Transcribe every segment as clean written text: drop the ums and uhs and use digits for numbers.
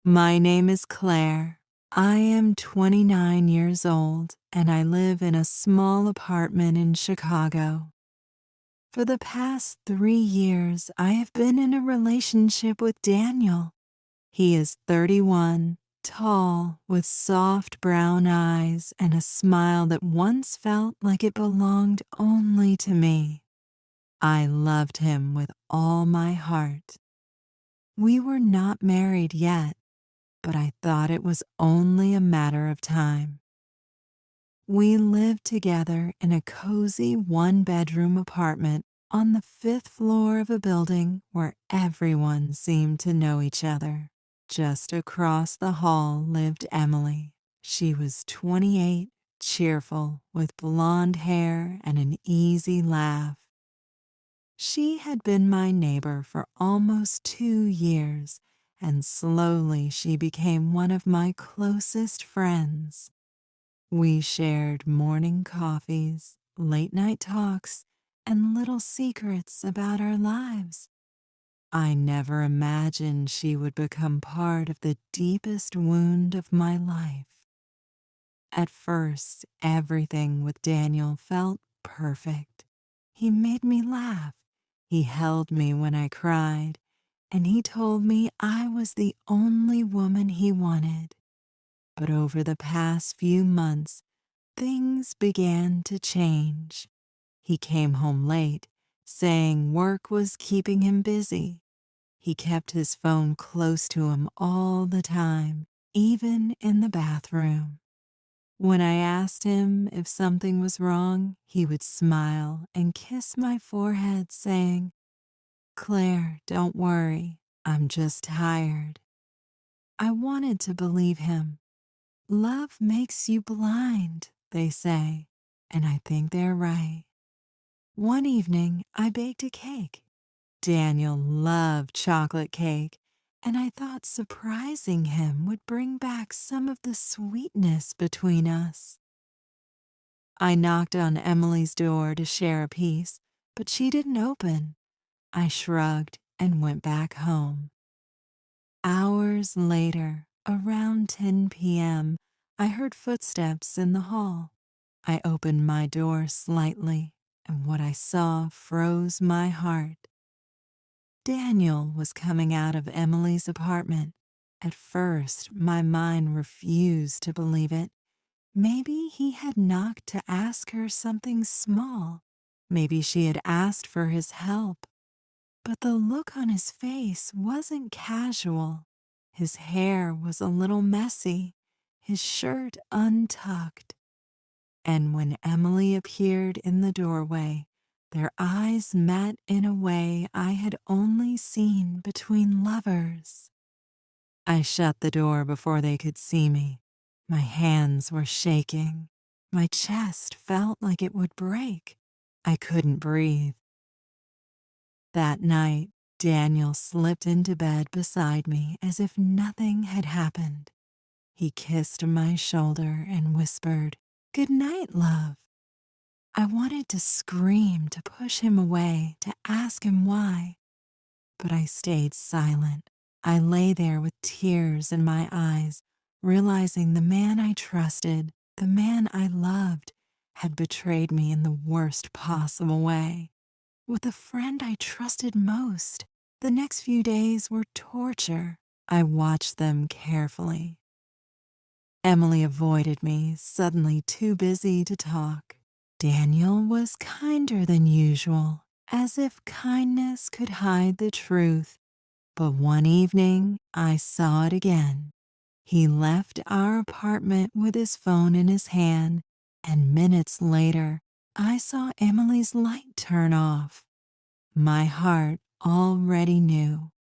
My name is Claire. I am 29 years old and I live in a small apartment in Chicago. For the past 3 years, I have been in a relationship with Daniel. He is 31, tall, with soft brown eyes and a smile that once felt like it belonged only to me. I loved him with all my heart. We were not married yet, but I thought it was only a matter of time. We lived together in a cozy one-bedroom apartment on the 5th floor of a building where everyone seemed to know each other. Just across the hall lived Emily. She was 28, cheerful, with blonde hair and an easy laugh. She had been my neighbor for almost 2 years, and slowly she became one of my closest friends. We shared morning coffees, late-night talks, and little secrets about our lives. I never imagined she would become part of the deepest wound of my life. At first, everything with Daniel felt perfect. He made me laugh. He held me when I cried, and he told me I was the only woman he wanted. But over the past few months, things began to change. He came home late, saying work was keeping him busy. He kept his phone close to him all the time, even in the bathroom. When I asked him if something was wrong, he would smile and kiss my forehead, saying, "Claire, don't worry, I'm just tired." I wanted to believe him. Love makes you blind, they say, and I think they're right. One evening, I baked a cake. Daniel loved chocolate cake, and I thought surprising him would bring back some of the sweetness between us. I knocked on Emily's door to share a piece, but she didn't open. I shrugged and went back home. Hours later, around 10 p.m., I heard footsteps in the hall. I opened my door slightly, and what I saw froze my heart. Daniel was coming out of Emily's apartment. At first, my mind refused to believe it. Maybe he had knocked to ask her something small. Maybe she had asked for his help. But the look on his face wasn't casual. His hair was a little messy, his shirt untucked. And when Emily appeared in the doorway, their eyes met in a way I had only seen between lovers. I shut the door before they could see me. My hands were shaking. My chest felt like it would break. I couldn't breathe. That night, Daniel slipped into bed beside me as if nothing had happened. He kissed my shoulder and whispered, "Good night, love." I wanted to scream, to push him away, to ask him why. But I stayed silent. I lay there with tears in my eyes, realizing the man I trusted, the man I loved, had betrayed me in the worst possible way. With the friend I trusted most, the next few days were torture. I watched them carefully. Emily avoided me, suddenly too busy to talk. Daniel was kinder than usual, as if kindness could hide the truth. But one evening, I saw it again. He left our apartment with his phone in his hand, and minutes later, I saw Emily's light turn off. My heart already knew.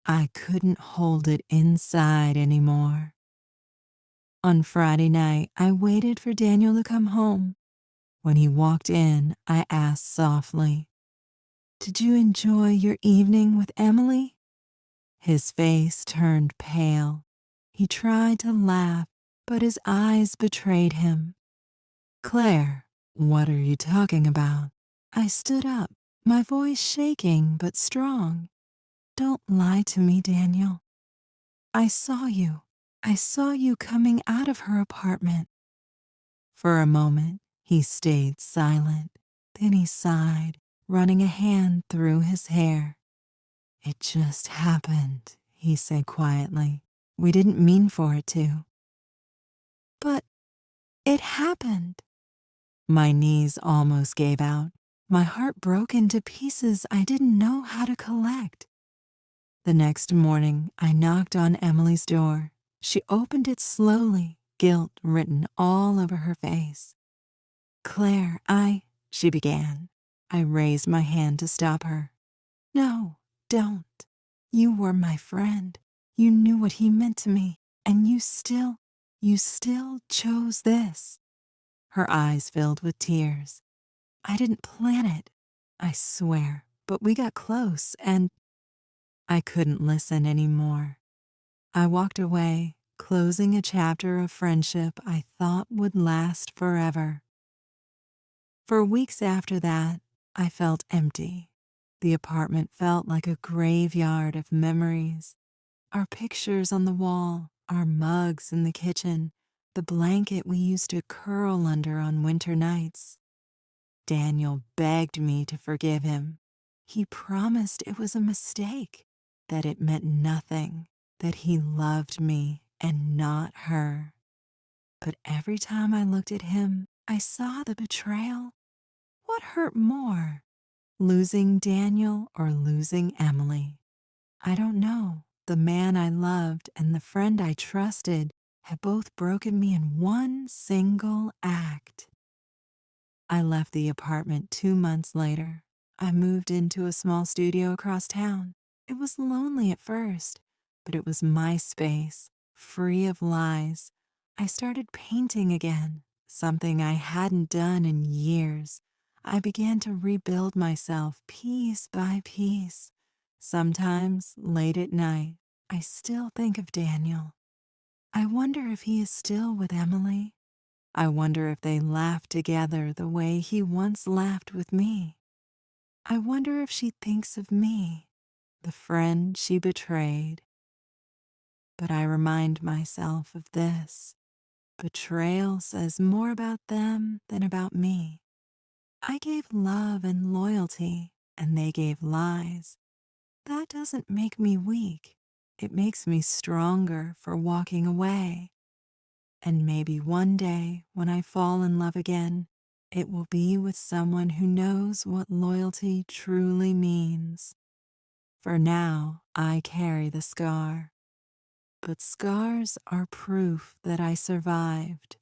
I couldn't hold it inside anymore. On Friday night, I waited for Daniel to come home. When he walked in, I asked softly, "Did you enjoy your evening with Emily?" His face turned pale. He tried to laugh, but his eyes betrayed him. "Claire, what are you talking about?" I stood up, my voice shaking but strong. "Don't lie to me, Daniel." I saw you. I saw you coming out of her apartment." For a moment, he stayed silent. Then he sighed, running a hand through his hair. "It just happened," he said quietly. "We didn't mean for it to." "But it happened." My knees almost gave out. My heart broke into pieces I didn't know how to collect. The next morning, I knocked on Emily's door. She opened it slowly, guilt written all over her face. "Claire, she began. I raised my hand to stop her. "No, don't. You were my friend. You knew what he meant to me, and you still chose this." Her eyes filled with tears. "I didn't plan it, I swear, but we got close, and—" I couldn't listen anymore. I walked away, closing a chapter of friendship I thought would last forever. For weeks after that, I felt empty. The apartment felt like a graveyard of memories. Our pictures on the wall, our mugs in the kitchen, the blanket we used to curl under on winter nights. Daniel begged me to forgive him. He promised it was a mistake, that it meant nothing, that he loved me and not her. But every time I looked at him, I saw the betrayal. What hurt more, losing Daniel or losing Emily? I don't know. The man I loved and the friend I trusted had both broken me in one single act. I left the apartment 2 months later. I moved into a small studio across town. It was lonely at first, but it was my space, free of lies. I started painting again, something I hadn't done in years. I began to rebuild myself piece by piece. Sometimes, late at night, I still think of Daniel. I wonder if he is still with Emily. I wonder if they laugh together the way he once laughed with me. I wonder if she thinks of me, the friend she betrayed. But I remind myself of this. Betrayal says more about them than about me. I gave love and loyalty, and they gave lies. That doesn't make me weak. It makes me stronger for walking away. And maybe one day, when I fall in love again, it will be with someone who knows what loyalty truly means. For now, I carry the scar. But scars are proof that I survived.